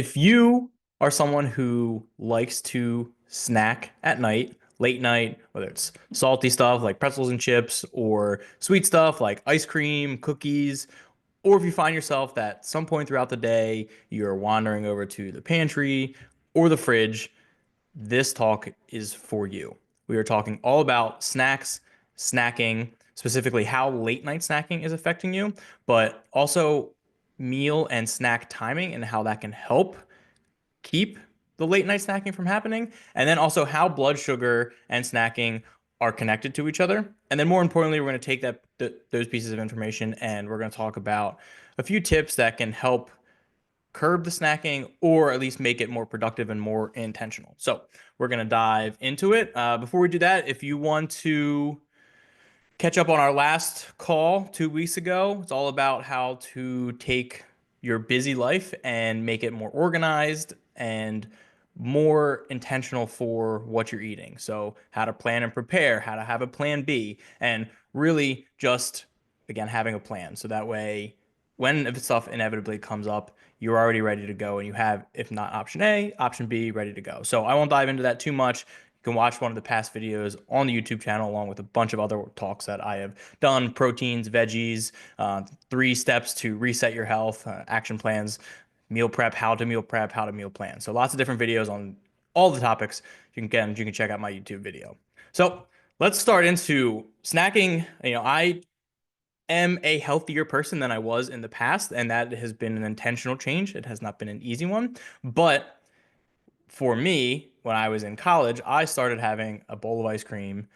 If you are someone who likes to snack at night, late night, whether it's salty stuff like pretzels and chips or sweet stuff like ice cream, cookies, or if you find yourself that some point throughout the day you're wandering over to the pantry or the fridge, this talk is for you. We are talking all about snacks, snacking, specifically how late night snacking is affecting you, but also meal and snack timing and how that can help keep the late night snacking from happening, and then also how blood sugar and snacking are connected to each other. And then more importantly, we're going to take those pieces of information and we're going to talk about a few tips that can help curb the snacking or at least make it more productive and more intentional. So we're going to dive into it. Before we do that, if you want to catch up on our last call 2 weeks ago, it's all about how to take your busy life and make it more organized and more intentional for what you're eating. So, how to plan and prepare, how to have a plan B, and really just, again, having a plan. So that way, when stuff inevitably comes up, you're already ready to go and you have, if not option A, option B ready to go. So, I won't dive into that too much. You can watch one of the past videos on the YouTube channel along with a bunch of other talks that I have done: proteins, veggies, 3 steps to reset your health, action plans, meal prep, how to meal prep, how to meal plan. So lots of different videos on all the topics. You can check out my YouTube video. So let's start into snacking. I am a healthier person than I was in the past, and that has been an intentional change. It has not been an easy one, but for me, when I was in college, I started having a bowl of ice cream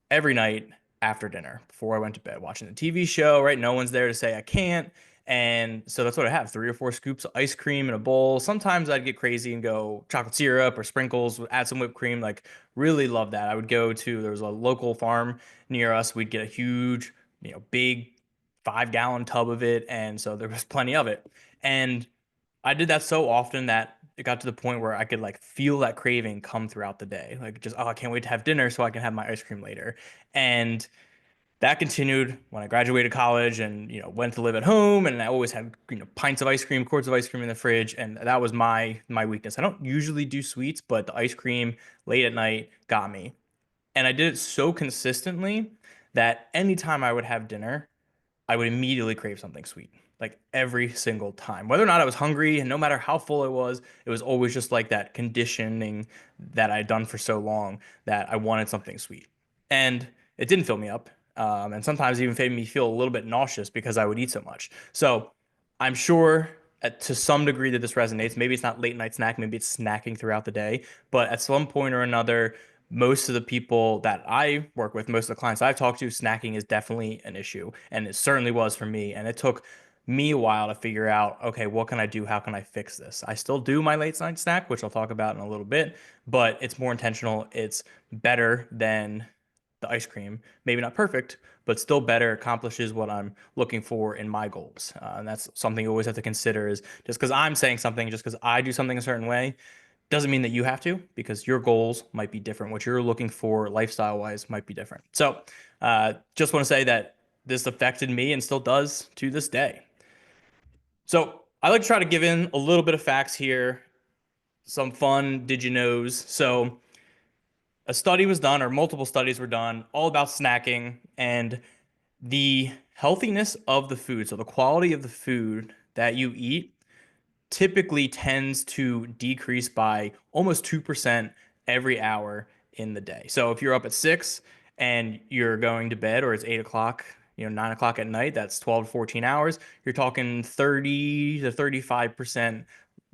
every night after dinner before I went to bed, watching the TV show, right? No one's there to say I can't. And so that's what I have, 3 or 4 scoops of ice cream in a bowl. Sometimes I'd get crazy and go chocolate syrup or sprinkles, add some whipped cream. Like, really love that. I would go to, there was a local farm near us. We'd get a huge, big 5 gallon tub of it. And so there was plenty of it. And I did that so often that it got to the point where I could like feel that craving come throughout the day. Like, just, oh, I can't wait to have dinner so I can have my ice cream later. And that continued when I graduated college and, went to live at home, and I always had, pints of ice cream, quarts of ice cream in the fridge, and that was my weakness. I don't usually do sweets, but the ice cream late at night got me. And I did it so consistently that anytime I would have dinner, I would immediately crave something sweet, like every single time. Whether or not I was hungry, and no matter how full I was, it was always just like that conditioning that I'd done for so long that I wanted something sweet. And it didn't fill me up. And sometimes even made me feel a little bit nauseous because I would eat so much. So I'm sure to some degree that this resonates. Maybe it's not late night snack, maybe it's snacking throughout the day, but at some point or another, most of the people that I work with, most of the clients I've talked to, snacking is definitely an issue. And it certainly was for me. And it took me a while to figure out, okay, what can I do? How can I fix this? I still do my late night snack, which I'll talk about in a little bit, but it's more intentional. It's better than the ice cream. Maybe not perfect, but still better, accomplishes what I'm looking for in my goals. And that's something you always have to consider, is just because I'm saying something, just because I do something a certain way, doesn't mean that you have to, because your goals might be different. What you're looking for lifestyle wise might be different. So just want to say that this affected me and still does to this day. So I like to try to give in a little bit of facts here, some fun did you knows. So a study was done, or multiple studies were done, all about snacking and the healthiness of the food. So the quality of the food that you eat typically tends to decrease by almost 2% every hour in the day. So if you're up at 6 and you're going to bed, or it's 8 o'clock, 9 o'clock at night, that's 12 to 14 hours. You're talking 30 to 35%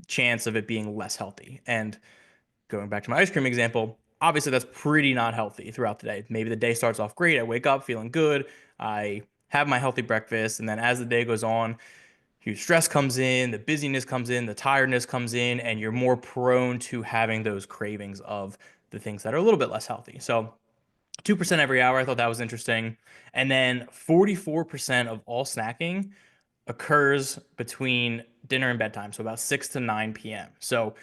chance of it being less healthy. And going back to my ice cream example, obviously that's pretty not healthy throughout the day. Maybe the day starts off great. I wake up feeling good. I have my healthy breakfast. And then as the day goes on, huge stress comes in, the busyness comes in, the tiredness comes in, and you're more prone to having those cravings of the things that are a little bit less healthy. So 2% every hour, I thought that was interesting. And then 44% of all snacking occurs between dinner and bedtime, so about 6 to 9 p.m. So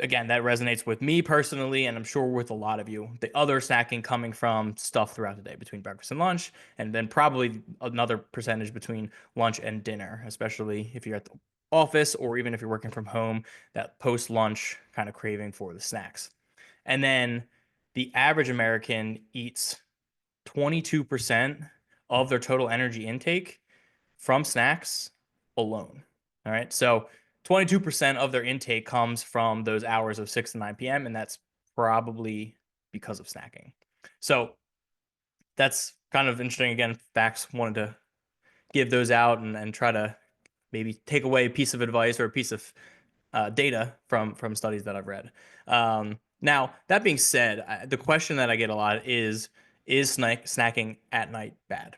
again, that resonates with me personally, and I'm sure with a lot of you. The other snacking coming from stuff throughout the day between breakfast and lunch, and then probably another percentage between lunch and dinner, especially if you're at the office, or even if you're working from home, that post lunch kind of craving for the snacks. And then the average American eats 22% of their total energy intake from snacks alone. All right. So 22% of their intake comes from those hours of 6 to 9 p.m. And that's probably because of snacking. So that's kind of interesting. Again, facts, wanted to give those out and try to maybe take away a piece of advice or a piece of data from studies that I've read. Now, that being said, the question that I get a lot is snacking at night bad?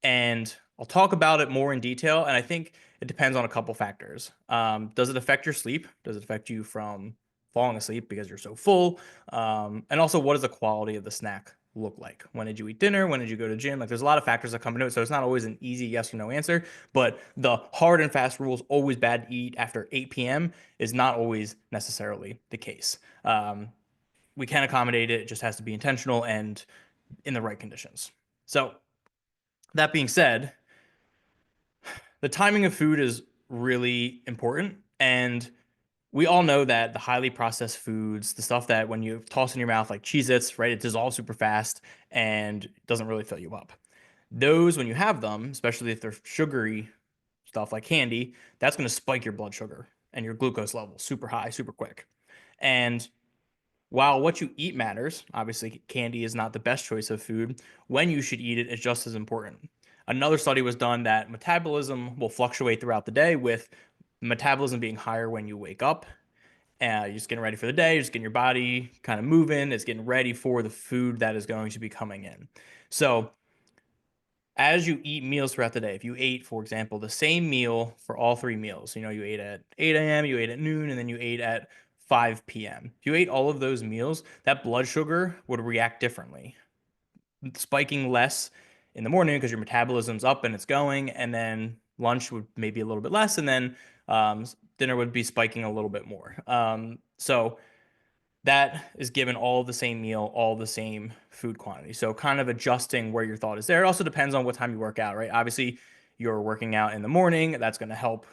And I'll talk about it more in detail. And I think it depends on a couple factors. Does it affect your sleep? Does it affect you from falling asleep because you're so full? And also, what does the quality of the snack look like? When did you eat dinner? When did you go to gym? Like, there's a lot of factors that come into it. So it's not always an easy yes or no answer. But the hard and fast rules, always bad to eat after 8 p.m., is not always necessarily the case. We can accommodate it. It just has to be intentional and in the right conditions. So, that being said, the timing of food is really important. And we all know that the highly processed foods, the stuff that when you toss in your mouth, like Cheez-Its, right, it dissolves super fast and doesn't really fill you up. Those, when you have them, especially if they're sugary stuff like candy, that's going to spike your blood sugar and your glucose level super high, super quick. And while what you eat matters, obviously candy is not the best choice of food, when you should eat it is just as important. Another study was done that metabolism will fluctuate throughout the day, with metabolism being higher when you wake up. You're just getting ready for the day, you're just getting your body kind of moving, it's getting ready for the food that is going to be coming in. So as you eat meals throughout the day, if you ate, for example, the same meal for all three meals, you ate at 8 a.m., you ate at noon, and then you ate at 5 p.m. If you ate all of those meals, that blood sugar would react differently, spiking less in the morning because your metabolism's up and it's going, and then lunch would maybe a little bit less, and then dinner would be spiking a little bit more. So that is given all the same meal, all the same food quantity. So kind of adjusting where your thought is there. It also depends on what time you work out, right? Obviously, you're working out in the morning, that's going to help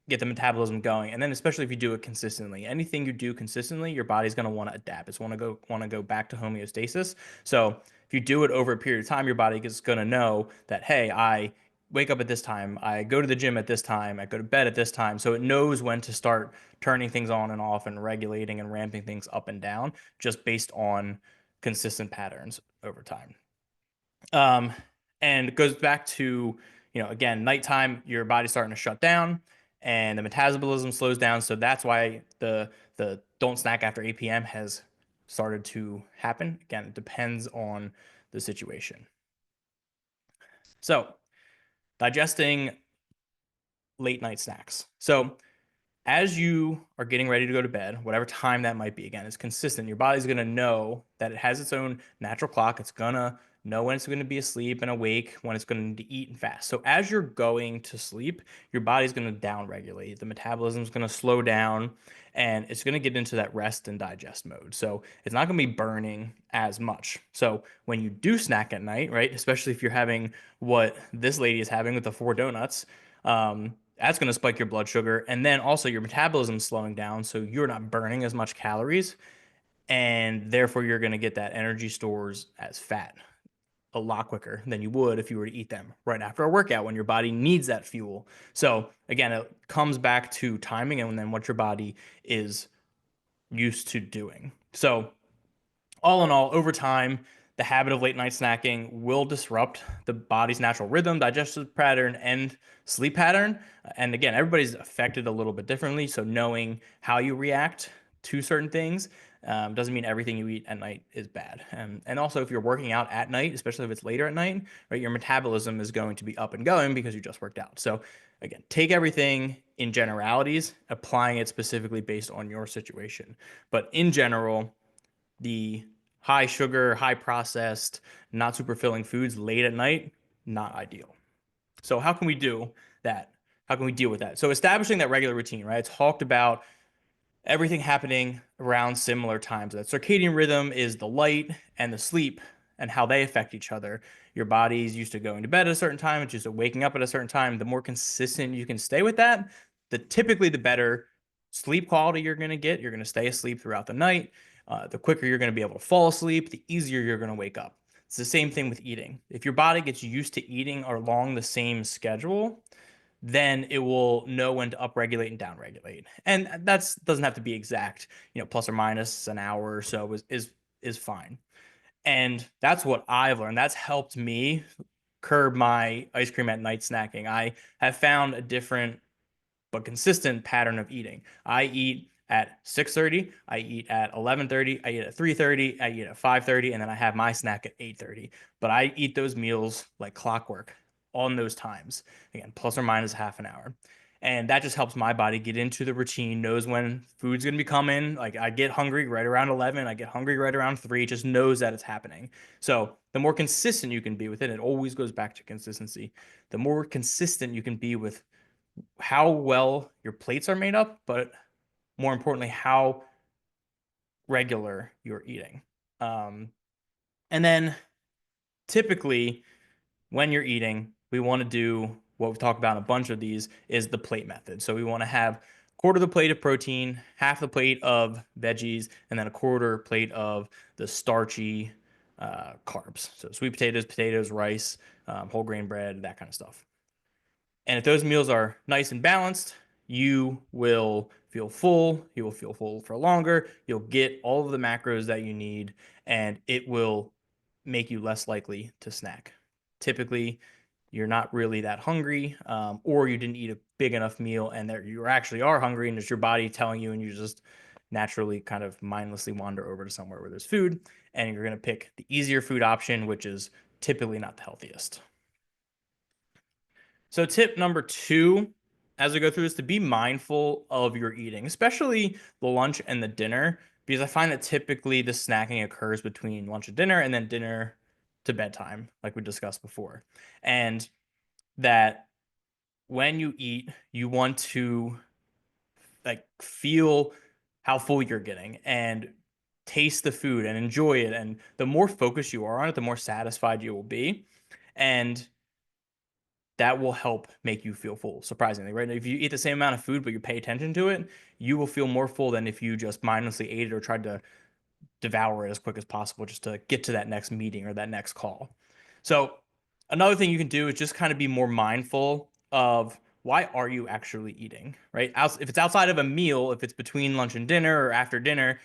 get the metabolism going. And then especially if you do it consistently, anything you do consistently, your body's going to want to adapt. It's want to go back to homeostasis. So if you do it over a period of time, your body is going to know that, hey, I wake up at this time, I go to the gym at this time, I go to bed at this time. So it knows when to start turning things on and off and regulating and ramping things up and down just based on consistent patterns over time. Um, and it goes back to, again, nighttime, your body's starting to shut down and the metabolism slows down. So that's why the don't snack after 8 p.m. has started to happen. Again, it depends on the situation. So digesting late night snacks. So as you are getting ready to go to bed, whatever time that might be, again, it's consistent. Your body's going to know that it has its own natural clock. It's going to know when it's going to be asleep and awake, when it's going to eat and fast. So as you're going to sleep, your body's going to down regulate. The metabolism is going to slow down and it's going to get into that rest and digest mode. So it's not going to be burning as much. So when you do snack at night, right, especially if you're having what this lady is having with the 4 donuts, that's going to spike your blood sugar. And then also your metabolism slowing down. So you're not burning as much calories. And therefore, you're going to get that energy stores as fat a lot quicker than you would if you were to eat them right after a workout when your body needs that fuel. So again, it comes back to timing and then what your body is used to doing. So all in all, over time, the habit of late night snacking will disrupt the body's natural rhythm, digestive pattern, and sleep pattern. And again, everybody's affected a little bit differently. So knowing how you react to certain things doesn't mean everything you eat at night is bad. And also, if you're working out at night, especially if it's later at night, right, your metabolism is going to be up and going because you just worked out. So again, take everything in generalities, applying it specifically based on your situation. But in general, the high sugar, high processed, not super filling foods late at night, not ideal. So how can we do that? How can we deal with that? So establishing that regular routine, right? It's talked about everything happening around similar times. That circadian rhythm is the light and the sleep and how they affect each other. Your body's used to going to bed at a certain time, it's used to waking up at a certain time. The more consistent you can stay with that, typically the better sleep quality you're going to get. You're going to stay asleep throughout the night. The quicker you're going to be able to fall asleep, the easier you're going to wake up. It's the same thing with eating. If your body gets used to eating along the same schedule, then it will know when to upregulate and downregulate. And that's doesn't have to be exact, plus or minus an hour or so is fine. And that's what I've learned. That's helped me curb my ice cream at night snacking. I have found a different but consistent pattern of eating. I eat at 6:30, I eat at 11:30, I eat at 3:30, I eat at 5:30, and then I have my snack at 8:30. But I eat those meals like clockwork on those times. Again, plus or minus half an hour. And that just helps my body get into the routine, knows when food's going to be coming. Like I get hungry right around 11, I get hungry right around 3, it just knows that it's happening. So the more consistent you can be with it, it always goes back to consistency. The more consistent you can be with how well your plates are made up, but more importantly, how regular you're eating. Um, and then typically, when you're eating, we want to do what we've talked about in a bunch of these is the plate method. So we want to have quarter the plate of protein, half the plate of veggies, and then a quarter plate of the starchy carbs. So sweet potatoes, rice, whole grain bread, that kind of stuff. And if those meals are nice and balanced, you will feel full. You will feel full for longer. You'll get all of the macros that you need, and it will make you less likely to snack. Typically, you're not really that hungry, or you didn't eat a big enough meal, and there you actually are hungry, and it's your body telling you, and you just naturally kind of mindlessly wander over to somewhere where there's food, and you're going to pick the easier food option, which is typically not the healthiest. So, tip number two, as we go through, is to be mindful of your eating, especially the lunch and the dinner, because I find that typically the snacking occurs between lunch and dinner dinner to bedtime, like we discussed before. And that when you eat, you want to like feel how full you're getting and taste the food and enjoy it. And the more focused you are on it, the more satisfied you will be. And that will help make you feel full, surprisingly, right? If you eat the same amount of food, but you pay attention to it, you will feel more full than if you just mindlessly ate it or tried to devour it as quick as possible just to get to that next meeting or that next call. So another thing you can do is just kind of be more mindful of why are you actually eating, right? If it's outside of a meal, if it's between lunch and dinner or after dinner,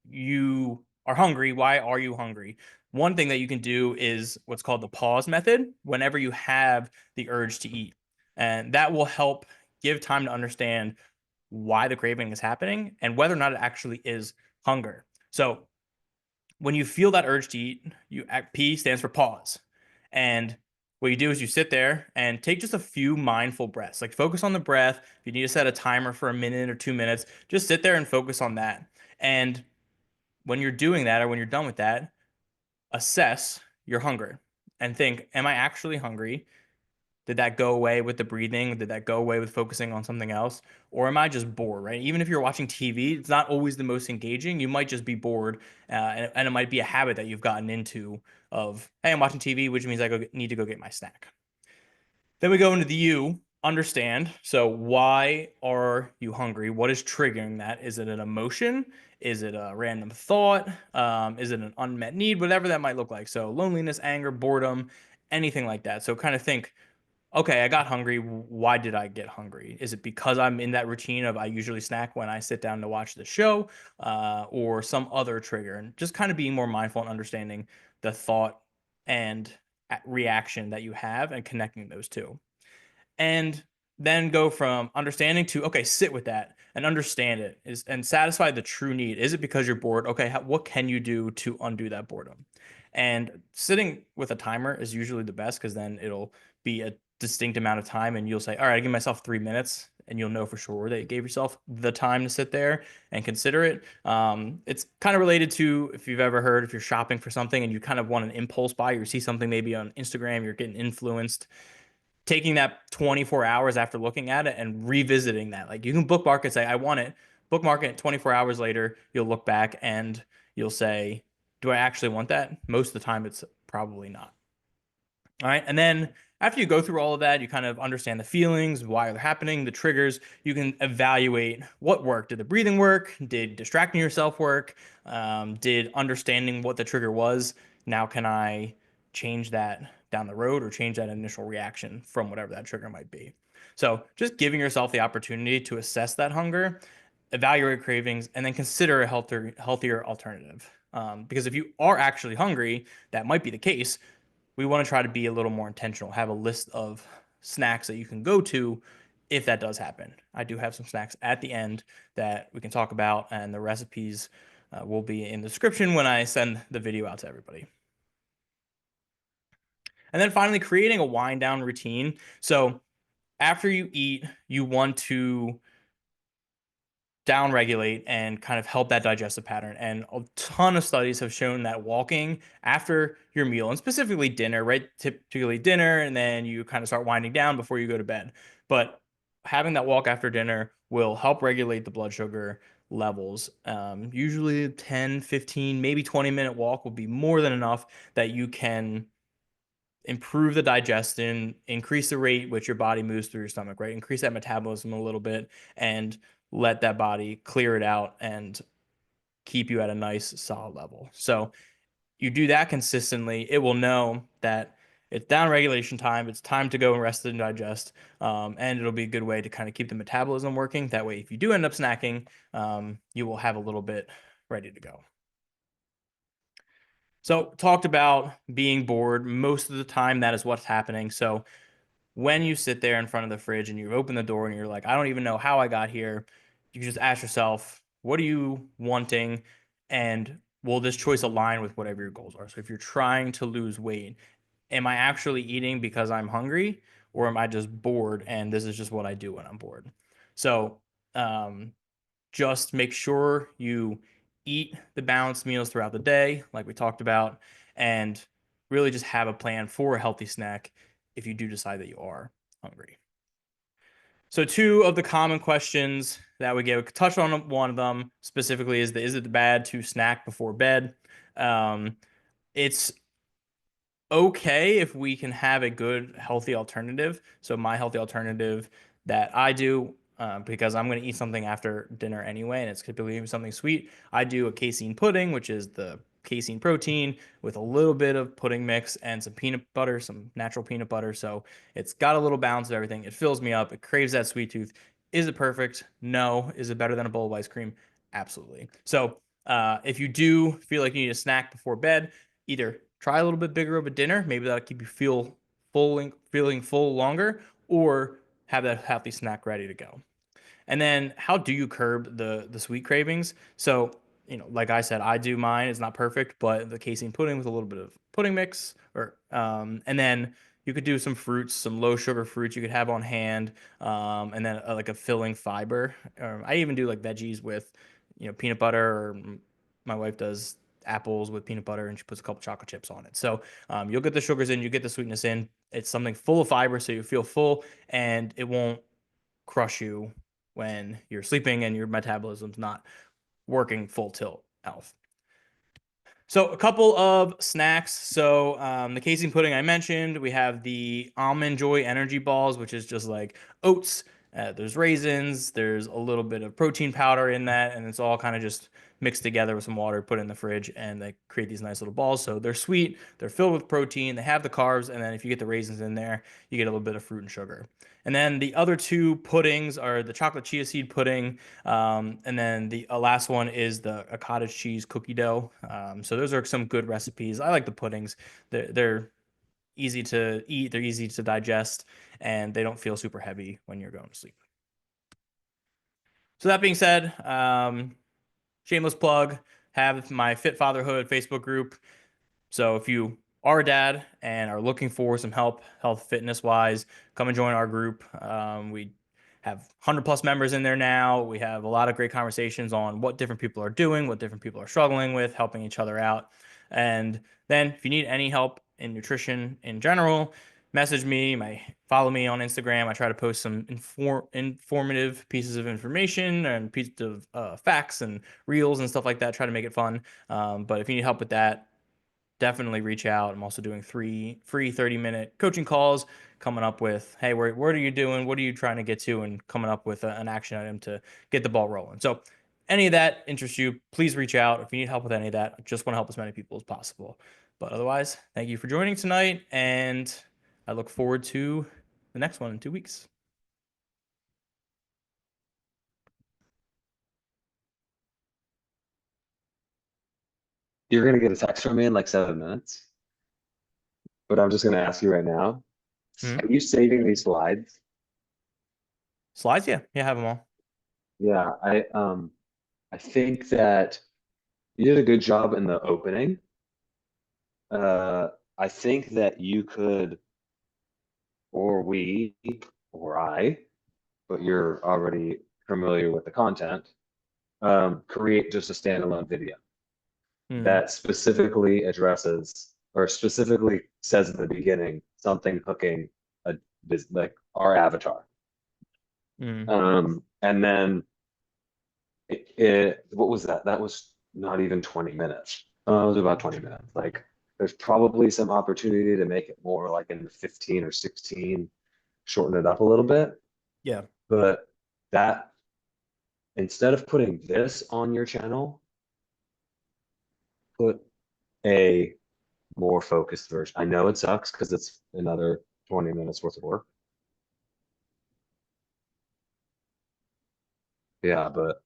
you are hungry. Why are you hungry? One thing that you can do is what's called the pause method whenever you have the urge to eat. And that will help give time to understand why the craving is happening and whether or not it actually is hunger. So when you feel that urge to eat, P stands for pause. And what you do is you sit there and take just a few mindful breaths. Like focus on the breath. If you need to set a timer for a minute or 2 minutes, just sit there and focus on that. And when you're doing that or when you're done with that, assess your hunger and think, am I actually hungry? Did that go away with the breathing? Did that go away with focusing on something else? Or am I just bored, right? Even if you're watching TV, it's not always the most engaging. You might just be bored, and it might be a habit that you've gotten into of, hey, I'm watching TV, which means need to go get my snack. Then we go into the you, understand. So why are you hungry? What is triggering that? Is it an emotion? Is it a random thought? Is it an unmet need? Whatever that might look like. So loneliness, anger, boredom, anything like that. So kind of think, okay, I got hungry. Why did I get hungry? Is it because I'm in that routine of I usually snack when I sit down to watch the show, or some other trigger? And just kind of being more mindful and understanding the thought and reaction that you have and connecting those two. And then go from understanding to, okay, sit with that and understand it and satisfy the true need. Is it because you're bored? Okay, what can you do to undo that boredom? And sitting with a timer is usually the best because then it'll be a distinct amount of time and you'll say, all right, I give myself 3 minutes, and you'll know for sure that you gave yourself the time to sit there and consider it. It's kind of related to if you've ever heard, if you're shopping for something and you kind of want an impulse buy, or you see something maybe on Instagram, you're getting influenced, taking that 24 hours after looking at it and revisiting that. Like you can bookmark it, say, I want it, bookmark it 24 hours later, you'll look back and you'll say, do I actually want that? Most of the time, it's probably not. All right. And then after you go through all of that, you kind of understand the feelings, why they're happening, the triggers. You can evaluate what worked. Did the breathing work? Did distracting yourself work? Did understanding what the trigger was? Now, can I change that down the road or change that initial reaction from whatever that trigger might be? So, just giving yourself the opportunity to assess that hunger, evaluate cravings, and then consider a healthier alternative. Because if you are actually hungry, that might be the case, we want to try to be a little more intentional, have a list of snacks that you can go to if that does happen. I do have some snacks at the end that we can talk about, and the recipes will be in the description when I send the video out to everybody. And then finally, creating a wind down routine. So after you eat, you want to down regulate and kind of help that digestive pattern. And a ton of studies have shown that walking after your meal, and specifically dinner, right? Typically dinner, and then you kind of start winding down before you go to bed. But having that walk after dinner will help regulate the blood sugar levels. Usually 10, 15, maybe 20-minute walk will be more than enough that you can improve the digestion, increase the rate which your body moves through your stomach, right? Increase that metabolism a little bit and let that body clear it out and keep you at a nice solid level. So you do that consistently, it will know that it's down regulation time. It's time to go and rest and digest. And it'll be a good way to kind of keep the metabolism working. That way, if you do end up snacking, you will have a little bit ready to go. So, talked about being bored. Most of the time, that is what's happening. So, when you sit there in front of the fridge and you open the door and you're like, I don't even know how I got here, you just ask yourself, what are you wanting? And will this choice align with whatever your goals are? So if you're trying to lose weight, am I actually eating because I'm hungry, or am I just bored and this is just what I do when I'm bored? So um, just make sure you eat the balanced meals throughout the day, like we talked about, and really just have a plan for a healthy snack if you do decide that you are hungry. So, two of the common questions that we get, touch on one of them specifically is it bad to snack before bed? Um, it's okay if we can have a good healthy alternative. So my healthy alternative that I do, because I'm going to eat something after dinner anyway, and it's typically something sweet. I do a casein pudding, which is the casein protein with a little bit of pudding mix and some peanut butter, some natural peanut butter. So it's got a little balance of everything. It fills me up. It craves that sweet tooth. Is it perfect? No. Is it better than a bowl of ice cream? Absolutely. So if you do feel like you need a snack before bed, either try a little bit bigger of a dinner, maybe that'll keep you feeling full longer, or have that healthy snack ready to go. And then how do you curb the sweet cravings? So, like I said, I do mine. It's not perfect, but the casein pudding with a little bit of pudding mix, or and then you could do some fruits, some low sugar fruits you could have on hand, and then like a filling fiber. I even do like veggies with, peanut butter, or my wife does apples with peanut butter and she puts a couple chocolate chips on it. So you'll get the sugars in, you get the sweetness in. It's something full of fiber, so you feel full and it won't crush you when you're sleeping and your metabolism's not working full tilt health. So a couple of snacks. So the casein pudding I mentioned. We have the Almond Joy energy balls, which is just like oats. There's raisins. There's a little bit of protein powder in that, and it's all kind of just mixed together with some water, put in the fridge, and they create these nice little balls. So they're sweet. They're filled with protein. They have the carbs, and then if you get the raisins in there, you get a little bit of fruit and sugar. And then the other two puddings are the chocolate chia seed pudding, and then the last one is the a cottage cheese cookie dough. So those are some good recipes. I like the puddings. They're easy to eat. They're easy to digest, and they don't feel super heavy when you're going to sleep. So that being said, shameless plug. Have my Fit Fatherhood Facebook group. So if you are a dad and are looking for some help, health, fitness wise, come and join our group. We have 100 plus members in there now. We have a lot of great conversations on what different people are doing, what different people are struggling with, helping each other out. And then if you need any help in nutrition in general, message me, follow me on Instagram. I try to post some informative pieces of information and pieces of facts and reels and stuff like that. Try to make it fun. But if you need help with that, definitely reach out. I'm also doing three free 30-minute coaching calls, coming up with, hey, what are you doing? What are you trying to get to? And coming up with an action item to get the ball rolling. So, any of that interests you, please reach out. If you need help with any of that, I just want to help as many people as possible. But otherwise, thank you for joining tonight. And I look forward to the next one in 2 weeks. You're gonna get a text from me in like 7 minutes, but I'm just gonna ask you right now. Hmm? Are you saving these slides? Slides? Yeah. Yeah, have them all. Yeah, I think that you did a good job in the opening. Uh, I think that you could, or we, or I, but you're already familiar with the content, create just a standalone video Hmm. that specifically addresses or specifically says at the beginning something hooking a like our avatar. Hmm. And then what was that? That was not even 20 minutes. It was about 20 minutes. Like there's probably some opportunity to make it more like in the 15 or 16, shorten it up a little bit. Yeah. But that instead of putting this on your channel, put a more focused version. I know it sucks because it's another 20 minutes worth of work. Yeah, but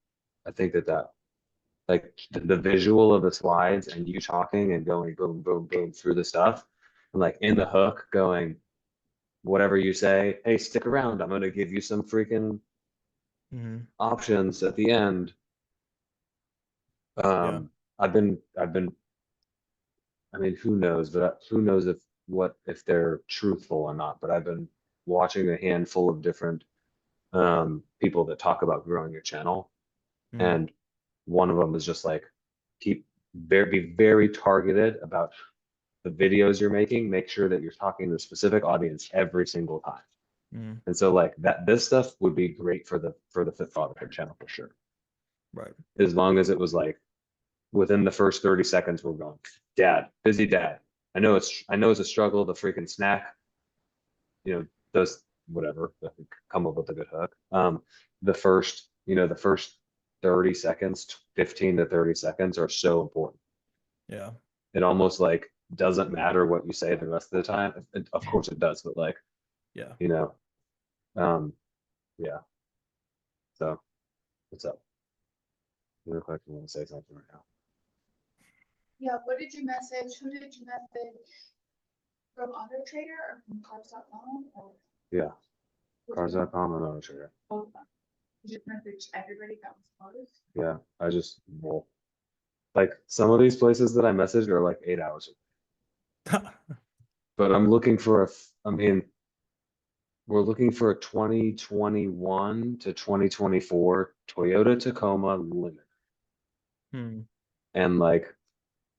I think that like the visual of the slides and you talking and going boom, boom, boom through the stuff, and like in the hook going, whatever you say, hey, stick around. I'm gonna give you some freaking Hmm. options at the end. Yeah. I've been, I mean, who knows, but who knows if they're truthful or not, but I've been watching a handful of different people that talk about growing your channel. Hmm. And one of them is just like be very targeted about the videos you're making. Make sure that you're talking to a specific audience every single time. Hmm. And so like that this stuff would be great for the Fit Fatherhood channel for sure. Right. As long as it was like within the first 30 seconds we're going, Dad, busy dad. I know it's a struggle to freaking snack, you know, those whatever, come up with a good hook. The first 30 seconds, 15 to 30 seconds are so important. Yeah. It almost like doesn't matter what you say the rest of the time. Of course it does, but like, Yeah. you know, um, yeah. So what's up? You look like you want to say something right now. Yeah, what did you message? Who did you message? From Auto Trader or from Cars.com or Yeah, which one? cars.com and Auto Trader. Both of them. You just message everybody that was closed? Yeah, well, like some of these places that I messaged are like 8 hours, but I mean, we're looking for a 2021 to 2024 Toyota Tacoma Limit. Hmm. And like,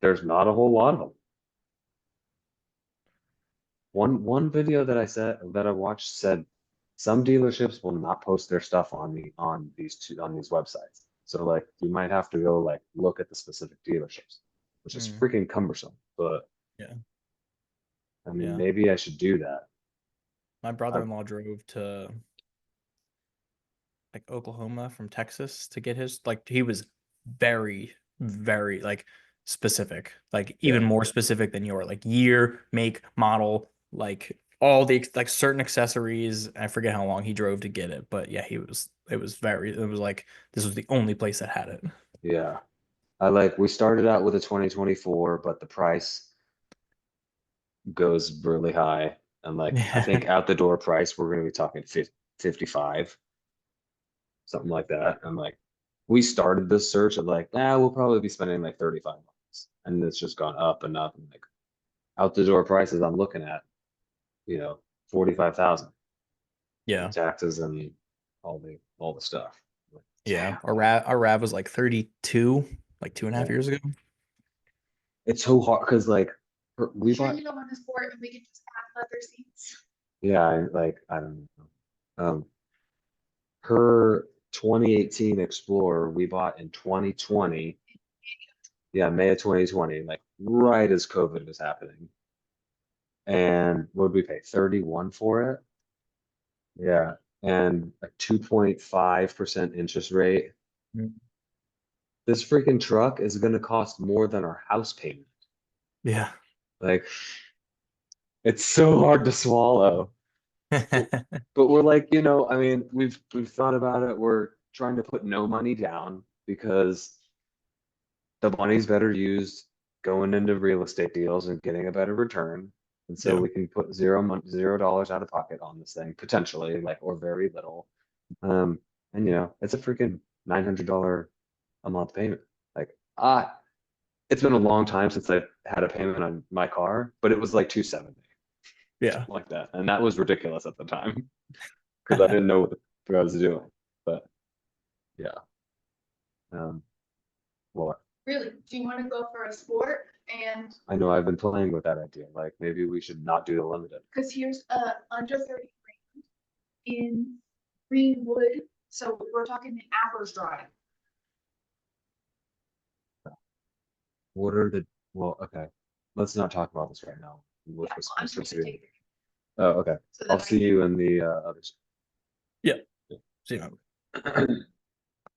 there's not a whole lot of them. One video that I watched said some dealerships will not post their stuff on these websites. So like you might have to go like look at the specific dealerships, which is Hmm. freaking cumbersome. But Yeah. I mean, Yeah. maybe I should do that. My I, brother-in-law drove to like Oklahoma from Texas to get his, like, he was very, very like specific, like even yeah, more specific than your like year, make, model, like all the like certain accessories. I forget how long he drove to get it, but yeah, it was like this was the only place that had it. yeah. We started out with a 2024, but the price goes really high. And like, I Yeah. think out the door price, we're going to be talking 55, something like that. I'm like, we started this search at like, we'll probably be spending like 35 bucks. And it's just gone up and up. And like out the door prices I'm looking at, you know, 45,000 Yeah. with taxes and all the stuff. Like, Yeah. damn. Our RAV was like 32, like two and a half Yeah. years ago. It's so hard because like we Sure bought, you don't want to sport and we could just add leather seats. yeah, I don't know. Her 2018 Explorer we bought in 2020. Yeah, May of 2020, like right as COVID was happening. And what did we pay? 31 for it? Yeah. And a 2.5% interest rate. Mm. This freaking truck is going to cost more than our house payment. Yeah. Like, it's so hard to swallow. But we're like, I mean, we've thought about it. We're trying to put no money down because the money's better used going into real estate deals and getting a better return. And so Yeah. we can put $0 out of pocket on this thing potentially, like, or very little. Um, and it's a freaking $900 a month payment. Like, it's been a long time since I've had a payment on my car, but it was like 270, Yeah. like that, and that was ridiculous at the time because I didn't know what I was doing. But yeah, um, well, Really, do you wanna go for a sport? And, I know I've been playing with that idea. Like maybe we should not do the limited. cause here's under 30 grand in Greenwood, so we're talking an hour's drive. What are the Well, okay. Let's not talk about this right now. Yeah, I'm just gonna take it. Oh, okay. So I'll that I see you in the others. Yeah. See you.